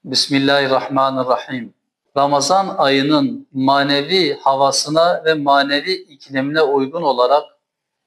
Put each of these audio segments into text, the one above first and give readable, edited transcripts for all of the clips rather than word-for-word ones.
Bismillahirrahmanirrahim. Ramazan ayının manevi havasına ve manevi iklimine uygun olarak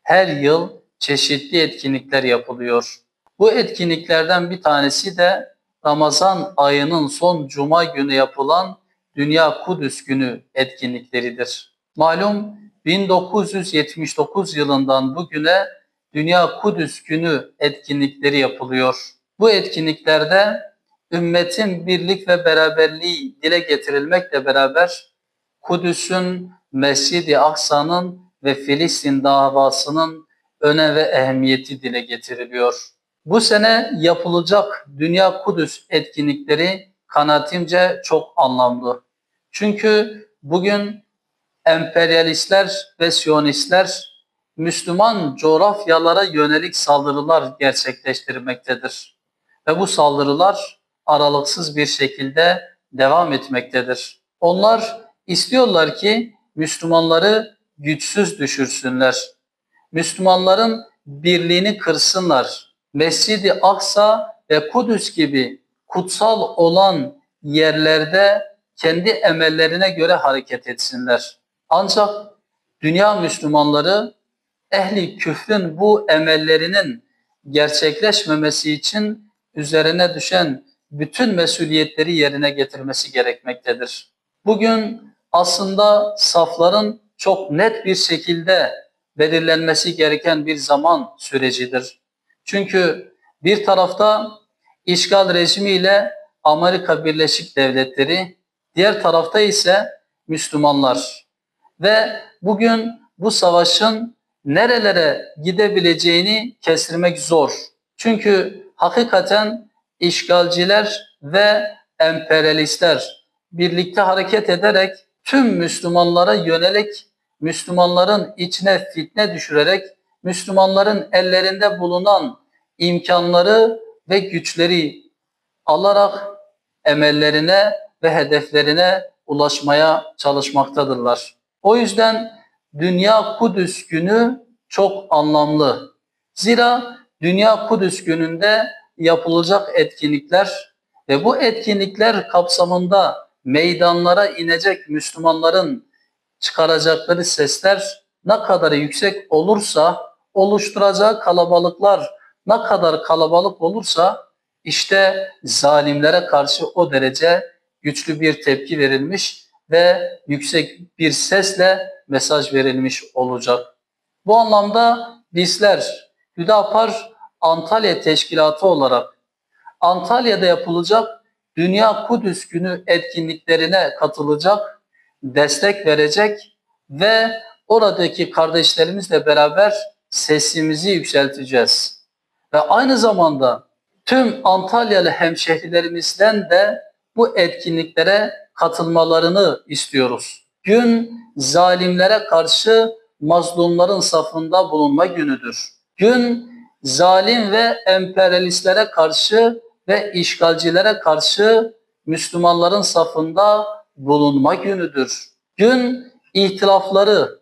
her yıl çeşitli etkinlikler yapılıyor. Bu etkinliklerden bir tanesi de Ramazan ayının son cuma günü yapılan Dünya Kudüs Günü etkinlikleridir. Malum 1979 yılından bugüne Dünya Kudüs Günü etkinlikleri yapılıyor. Bu etkinliklerde ümmetin birlik ve beraberliği dile getirilmekle beraber Kudüs'ün, Mescid-i Aksa'nın ve Filistin davasının önem ve ehemmiyeti dile getiriliyor. Bu sene yapılacak Dünya Kudüs etkinlikleri kanaatimce çok anlamlı. Çünkü bugün emperyalistler ve siyonistler Müslüman coğrafyalara yönelik saldırılar gerçekleştirmektedir. Ve bu saldırılar aralıksız bir şekilde devam etmektedir. Onlar istiyorlar ki Müslümanları güçsüz düşürsünler. Müslümanların birliğini kırsınlar. Mescid-i Aksa ve Kudüs gibi kutsal olan yerlerde kendi emellerine göre hareket etsinler. Ancak dünya Müslümanları ehli küfrün bu emellerinin gerçekleşmemesi için üzerine düşen bütün mesuliyetleri yerine getirmesi gerekmektedir. Bugün aslında safların çok net bir şekilde belirlenmesi gereken bir zaman sürecidir. Çünkü bir tarafta işgal rejimiyle Amerika Birleşik Devletleri, diğer tarafta ise Müslümanlar. Ve bugün bu savaşın nerelere gidebileceğini kestirmek zor. Çünkü hakikaten işgalciler ve emperyalistler birlikte hareket ederek tüm Müslümanlara yönelik, Müslümanların içine fitne düşürerek, Müslümanların ellerinde bulunan imkanları ve güçleri alarak emellerine ve hedeflerine ulaşmaya çalışmaktadırlar. O yüzden Dünya Kudüs Günü çok anlamlı. Zira Dünya Kudüs Günü'nde yapılacak etkinlikler ve bu etkinlikler kapsamında meydanlara inecek Müslümanların çıkaracakları sesler ne kadar yüksek olursa, oluşturacağı kalabalıklar ne kadar kalabalık olursa işte zalimlere karşı o derece güçlü bir tepki verilmiş ve yüksek bir sesle mesaj verilmiş olacak. Bu anlamda bizler Hüdapar Antalya Teşkilatı olarak Antalya'da yapılacak Dünya Kudüs Günü etkinliklerine katılacak, destek verecek ve oradaki kardeşlerimizle beraber sesimizi yükselteceğiz. Ve aynı zamanda tüm Antalyalı hemşehrilerimizden de bu etkinliklere katılmalarını istiyoruz. Gün zalimlere karşı mazlumların safında bulunma günüdür. Gün zalim ve emperyalistlere karşı ve işgalcilere karşı Müslümanların safında bulunma günüdür. Gün ihtilafları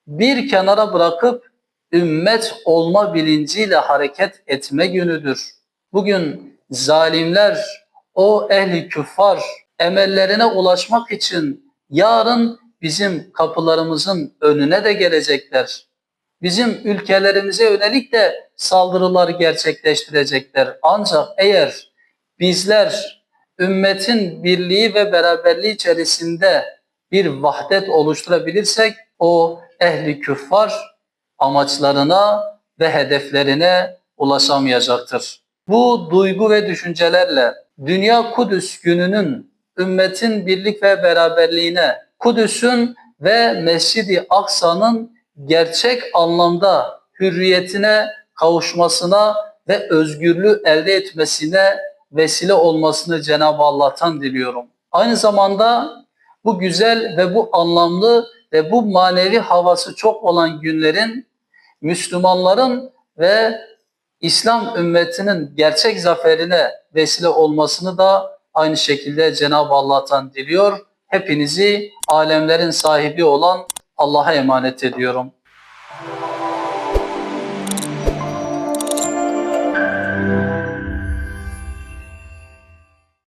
bir kenara bırakıp ümmet olma bilinciyle hareket etme günüdür. Bugün zalimler, o ehli küffar emellerine ulaşmak için yarın bizim kapılarımızın önüne de gelecekler. Bizim ülkelerimize yönelik de saldırılar gerçekleştirecekler. Ancak eğer bizler ümmetin birliği ve beraberliği içerisinde bir vahdet oluşturabilirsek o ehli küffar amaçlarına ve hedeflerine ulaşamayacaktır. Bu duygu ve düşüncelerle Dünya Kudüs Günü'nün ümmetin birlik ve beraberliğine, Kudüs'ün ve Mescid-i Aksa'nın gerçek anlamda hürriyetine kavuşmasına ve özgürlüğü elde etmesine vesile olmasını Cenab-ı Allah'tan diliyorum. Aynı zamanda bu güzel ve bu anlamlı ve bu manevi havası çok olan günlerin Müslümanların ve İslam ümmetinin gerçek zaferine vesile olmasını da aynı şekilde Cenab-ı Allah'tan diliyor. Hepinizi alemlerin sahibi olan Allah'a emanet ediyorum.